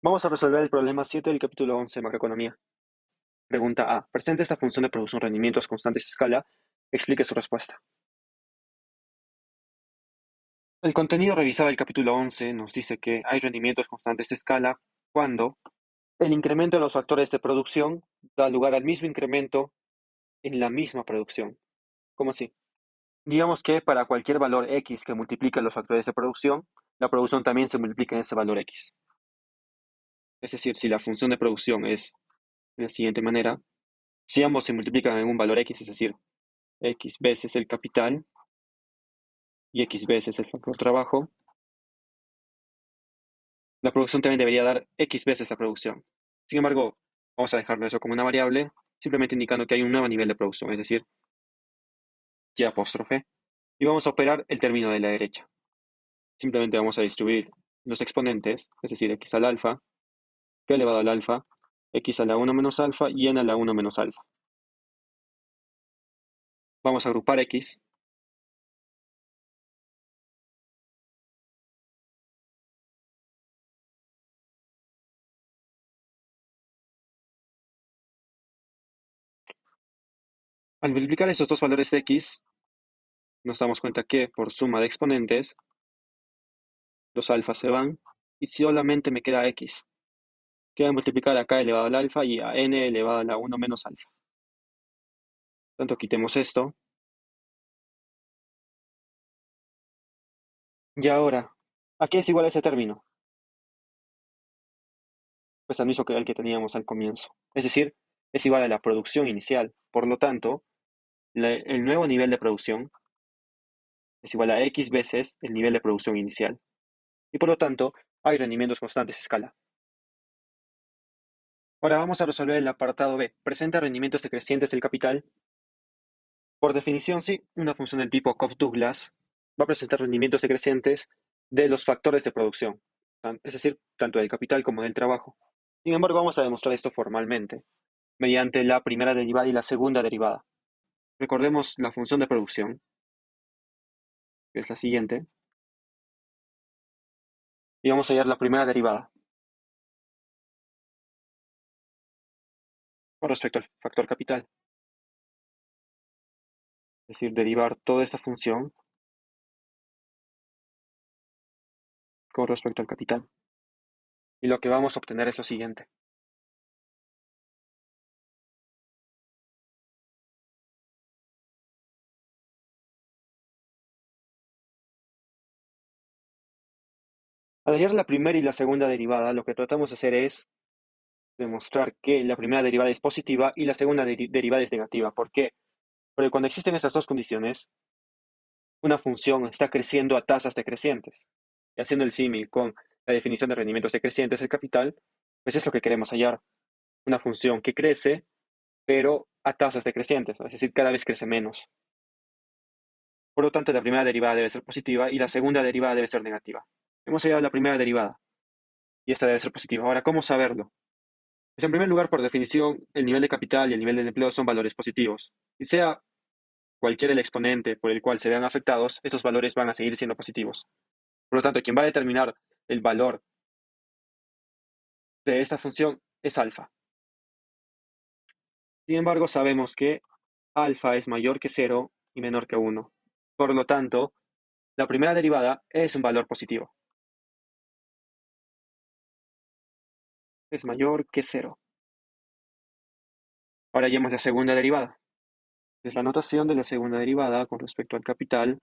Vamos a resolver el problema 7 del capítulo 11 de macroeconomía. Pregunta A. Presente esta función de producción rendimientos constantes a escala. Explique su respuesta. El contenido revisado del capítulo 11 nos dice que hay rendimientos constantes a escala cuando el incremento de los factores de producción da lugar al mismo incremento en la misma producción. ¿Cómo así? Digamos que para cualquier valor x que multiplique los factores de producción, la producción también se multiplica en ese valor x. Es decir, si la función de producción es de la siguiente manera, si ambos se multiplican en un valor x, es decir, x veces el capital y x veces el factor trabajo, la producción también debería dar x veces la producción. Sin embargo, vamos a dejarlo eso como una variable, simplemente indicando que hay un nuevo nivel de producción, es decir, y apóstrofe, y vamos a operar el término de la derecha. Simplemente vamos a distribuir los exponentes, es decir, x al alfa, que elevado al alfa, x a la 1 menos alfa y n a la 1 menos alfa. Vamos a agrupar x. Al multiplicar estos dos valores de x, nos damos cuenta que por suma de exponentes, los alfas se van y solamente me queda x, que voy a multiplicar a k elevado al alfa y a n elevado a la 1 menos alfa. Por tanto, quitemos esto. Y ahora, ¿a qué es igual ese término? Pues al mismo que el que teníamos al comienzo. Es decir, es igual a la producción inicial. Por lo tanto, el nuevo nivel de producción es igual a x veces el nivel de producción inicial. Y por lo tanto, hay rendimientos constantes a escala. Ahora vamos a resolver el apartado B. ¿Presenta rendimientos decrecientes del capital? Por definición, sí, una función del tipo Cobb-Douglas va a presentar rendimientos decrecientes de los factores de producción, es decir, tanto del capital como del trabajo. Sin embargo, vamos a demostrar esto formalmente, mediante la primera derivada y la segunda derivada. Recordemos la función de producción, que es la siguiente, y vamos a hallar la primera derivada con respecto al factor capital. Es decir, derivar toda esta función con respecto al capital. Y lo que vamos a obtener es lo siguiente. Al hallar la primera y la segunda derivada, lo que tratamos de hacer es demostrar que la primera derivada es positiva y la segunda derivada es negativa. ¿Por qué? Porque cuando existen estas dos condiciones, una función está creciendo a tasas decrecientes. Y haciendo el símil con la definición de rendimientos decrecientes del capital, pues es lo que queremos hallar. Una función que crece, pero a tasas decrecientes, es decir, cada vez crece menos. Por lo tanto, la primera derivada debe ser positiva y la segunda derivada debe ser negativa. Hemos hallado la primera derivada y esta debe ser positiva. Ahora, ¿cómo saberlo? Pues en primer lugar, por definición, el nivel de capital y el nivel del empleo son valores positivos. Y sea cualquier el exponente por el cual se vean afectados, estos valores van a seguir siendo positivos. Por lo tanto, quien va a determinar el valor de esta función es alfa. Sin embargo, sabemos que alfa es mayor que 0 y menor que 1. Por lo tanto, la primera derivada es un valor positivo. Es mayor que 0. Ahora hallemos la segunda derivada. Es la notación de la segunda derivada con respecto al capital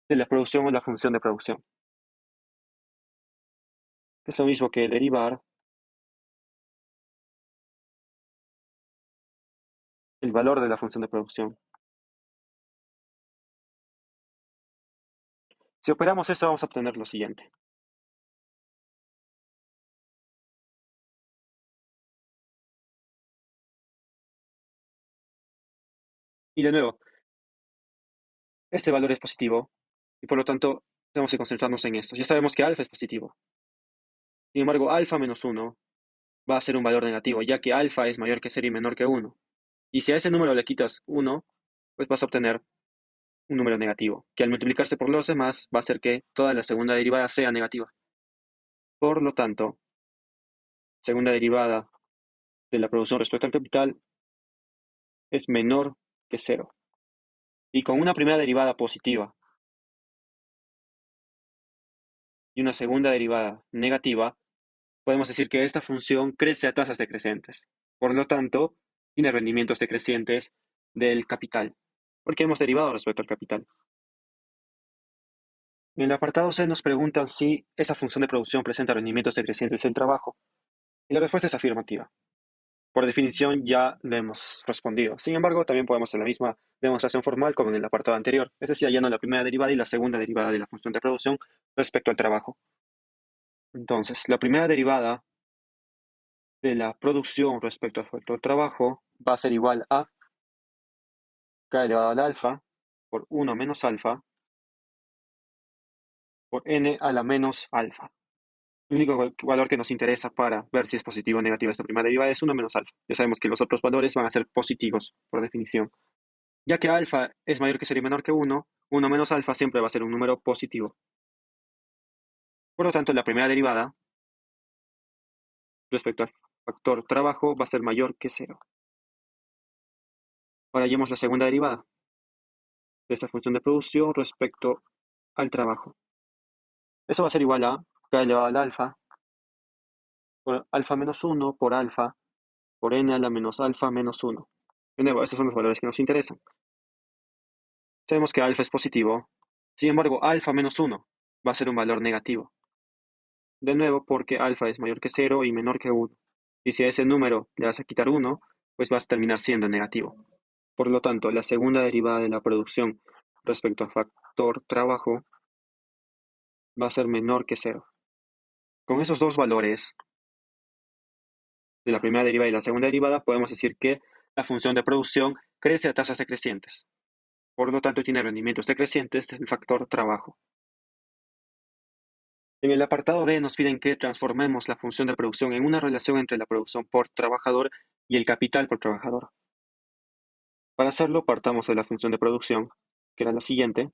de la producción o la función de producción. Es lo mismo que derivar el valor de la función de producción. Si operamos esto, vamos a obtener lo siguiente. Y de nuevo, este valor es positivo y por lo tanto tenemos que concentrarnos en esto. Ya sabemos que alfa es positivo. Sin embargo, alfa menos 1 va a ser un valor negativo, ya que alfa es mayor que 0 y menor que 1. Y si a ese número le quitas 1, pues vas a obtener un número negativo, que al multiplicarse por los demás va a hacer que toda la segunda derivada sea negativa. Por lo tanto, segunda derivada de la producción respecto al capital es menor que cero. Y con una primera derivada positiva y una segunda derivada negativa, podemos decir que esta función crece a tasas decrecientes. Por lo tanto, tiene rendimientos decrecientes del capital, porque hemos derivado respecto al capital. En el apartado C nos preguntan si esa función de producción presenta rendimientos decrecientes del trabajo. Y la respuesta es afirmativa. Por definición ya lo hemos respondido. Sin embargo, también podemos hacer la misma demostración formal como en el apartado anterior, es decir, hallando la primera derivada y la segunda derivada de la función de producción respecto al trabajo. Entonces, la primera derivada de la producción respecto al factor trabajo va a ser igual a k elevado al alfa por 1 menos alfa por n a la menos alfa. El único valor que nos interesa para ver si es positiva o negativa esta primera derivada es 1 menos alfa. Ya sabemos que los otros valores van a ser positivos por definición. Ya que alfa es mayor que cero y menor que 1, 1 menos alfa siempre va a ser un número positivo. Por lo tanto, la primera derivada respecto al factor trabajo va a ser mayor que 0. Ahora hallemos la segunda derivada de esta función de producción respecto al trabajo. Eso va a ser igual a k elevado al alfa por alfa menos 1 por alfa por n a la menos alfa menos 1. De nuevo, estos son los valores que nos interesan. Sabemos que alfa es positivo, sin embargo, alfa menos 1 va a ser un valor negativo. De nuevo, porque alfa es mayor que 0 y menor que 1. Y si a ese número le vas a quitar 1, pues vas a terminar siendo negativo. Por lo tanto, la segunda derivada de la producción respecto al factor trabajo va a ser menor que 0. Con esos dos valores de la primera derivada y la segunda derivada, podemos decir que la función de producción crece a tasas decrecientes. Por lo tanto, tiene rendimientos decrecientes del factor trabajo. En el apartado D nos piden que transformemos la función de producción en una relación entre la producción por trabajador y el capital por trabajador. Para hacerlo, partamos de la función de producción, que era la siguiente,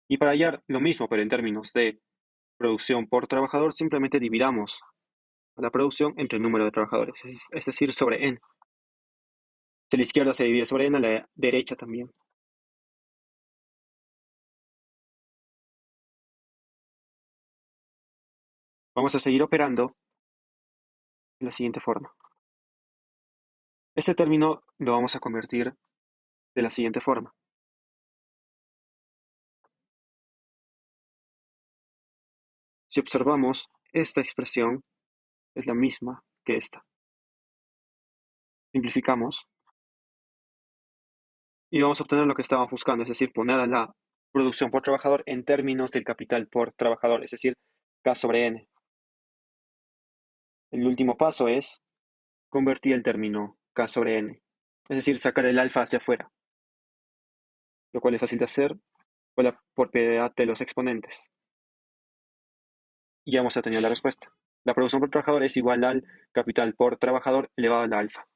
y para hallar lo mismo, pero en términos de producción por trabajador, simplemente dividamos a la producción entre el número de trabajadores, es decir, sobre n. Si a la izquierda se divide sobre n, a la derecha también. Vamos a seguir operando de la siguiente forma. Este término lo vamos a convertir de la siguiente forma. Si observamos, esta expresión es la misma que esta. Simplificamos y vamos a obtener lo que estábamos buscando, es decir, poner a la producción por trabajador en términos del capital por trabajador, es decir, K sobre N. El último paso es convertir el término K sobre N, es decir, sacar el alfa hacia afuera, lo cual es fácil de hacer por la propiedad de los exponentes. Y ya vamos a tener la respuesta. La producción por trabajador es igual al capital por trabajador elevado a la alfa.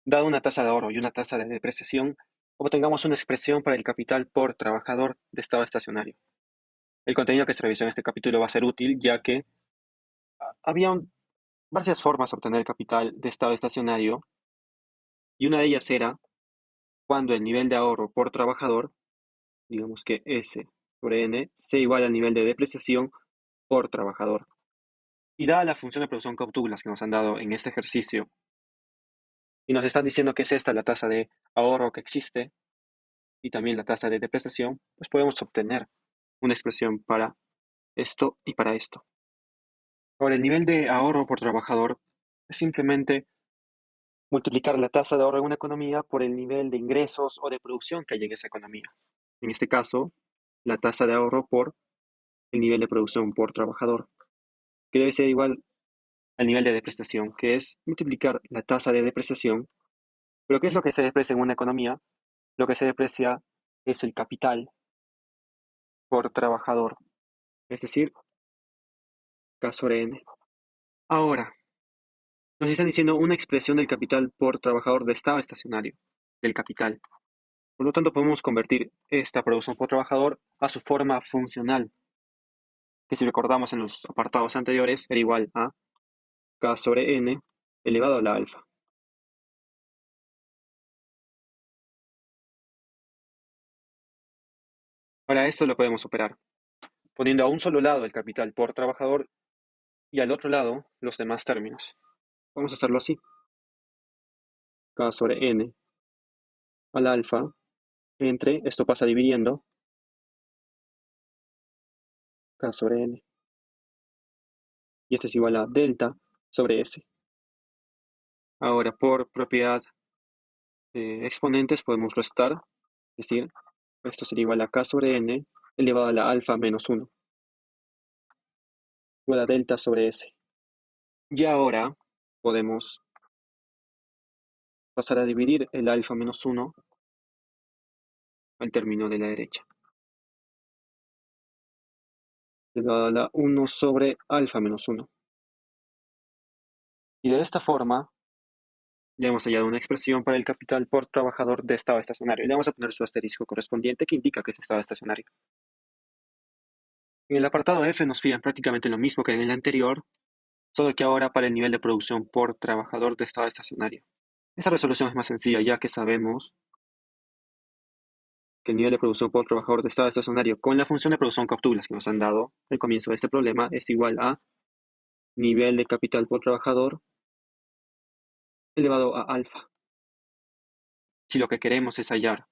Dado una tasa de ahorro y una tasa de depreciación, obtengamos una expresión para el capital por trabajador de estado estacionario. El contenido que se revisó en este capítulo va a ser útil, ya que había varias formas de obtener el capital de estado estacionario, y una de ellas era cuando el nivel de ahorro por trabajador, digamos que S sobre N, sea igual al nivel de depreciación por trabajador. Y dada la función de producción que obtuve, que nos han dado en este ejercicio, y nos están diciendo que es esta la tasa de ahorro que existe, y también la tasa de depreciación, pues podemos obtener una expresión para esto y para esto. Ahora, el nivel de ahorro por trabajador es simplemente multiplicar la tasa de ahorro en una economía por el nivel de ingresos o de producción que hay en esa economía. En este caso, la tasa de ahorro por el nivel de producción por trabajador, que debe ser igual al nivel de depreciación, que es multiplicar la tasa de depreciación. Pero ¿qué es lo que se deprecia en una economía? Lo que se deprecia es el capital por trabajador, es decir, K sobre N. Ahora, nos están diciendo una expresión del capital por trabajador de estado estacionario, del capital. Por lo tanto, podemos convertir esta producción por trabajador a su forma funcional, que si recordamos en los apartados anteriores era igual a K sobre N elevado a la alfa. Ahora esto lo podemos operar, poniendo a un solo lado el capital por trabajador y al otro lado los demás términos. Vamos a hacerlo así. K sobre N al alfa entre, esto pasa dividiendo, K sobre N. Y esto es igual a delta sobre S. Ahora, por propiedad de exponentes podemos restar, es decir, esto sería igual a K sobre N elevado a la alfa menos 1, igual a delta sobre S. Y ahora podemos pasar a dividir el alfa menos 1 al término de la derecha, elevado a la 1 sobre alfa menos 1. Y de esta forma le hemos hallado una expresión para el capital por trabajador de estado estacionario. Le vamos a poner su asterisco correspondiente que indica que es estado estacionario. En el apartado F nos piden prácticamente lo mismo que en el anterior, solo que ahora para el nivel de producción por trabajador de estado estacionario. Esta resolución es más sencilla ya que sabemos que el nivel de producción por trabajador de estado estacionario con la función de producción captulas que nos han dado al comienzo de este problema es igual a nivel de capital por trabajador elevado a alfa. Si lo que queremos es hallar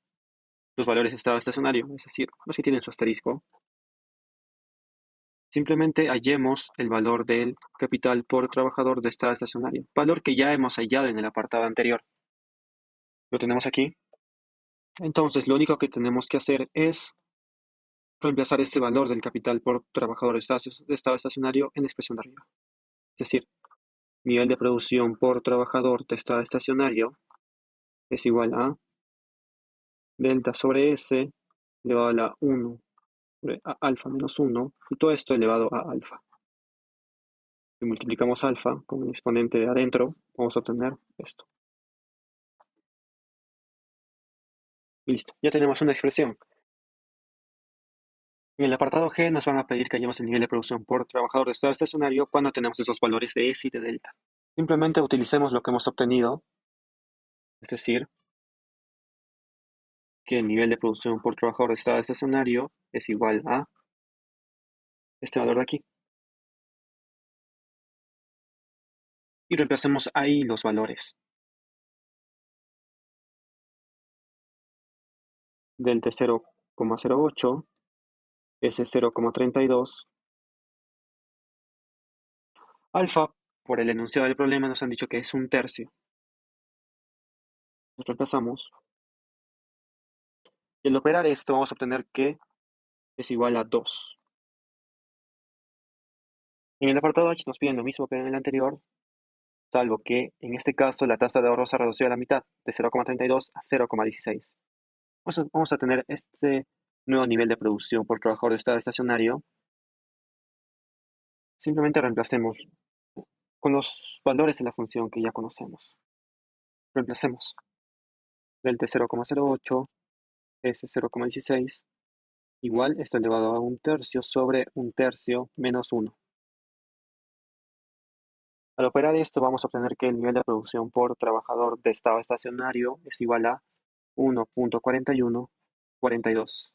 los valores de estado estacionario, es decir, los que tienen su asterisco, simplemente hallemos el valor del capital por trabajador de estado estacionario, valor que ya hemos hallado en el apartado anterior. Lo tenemos aquí. Entonces, lo único que tenemos que hacer es reemplazar este valor del capital por trabajador de estado estacionario en la expresión de arriba. Es decir, nivel de producción por trabajador de estado estacionario es igual a delta sobre S elevado a la 1 sobre alfa menos 1 y todo esto elevado a alfa. Si multiplicamos alfa con el exponente de adentro, vamos a obtener esto. Listo, ya tenemos una expresión. En el apartado G nos van a pedir que hallemos el nivel de producción por trabajador de estado estacionario cuando tenemos esos valores de S y de delta. Simplemente utilicemos lo que hemos obtenido, es decir, que el nivel de producción por trabajador de estado estacionario es igual a este valor de aquí. Y reemplacemos ahí los valores. Delta 0,08, S 0,32. Alfa, por el enunciado del problema, nos han dicho que es un tercio. Nos reemplazamos. Y al operar esto vamos a obtener que es igual a 2. En el apartado H nos piden lo mismo que en el anterior, salvo que en este caso la tasa de ahorro se ha reducido a la mitad, de 0,32 a 0,16. Vamos a tener este nuevo nivel de producción por trabajador de estado estacionario. Simplemente reemplacemos con los valores de la función que ya conocemos. Reemplacemos del T 0,08, S 0,16, igual esto elevado a un tercio sobre un tercio menos 1. Al operar esto vamos a obtener que el nivel de producción por trabajador de estado estacionario es igual a 1,4142.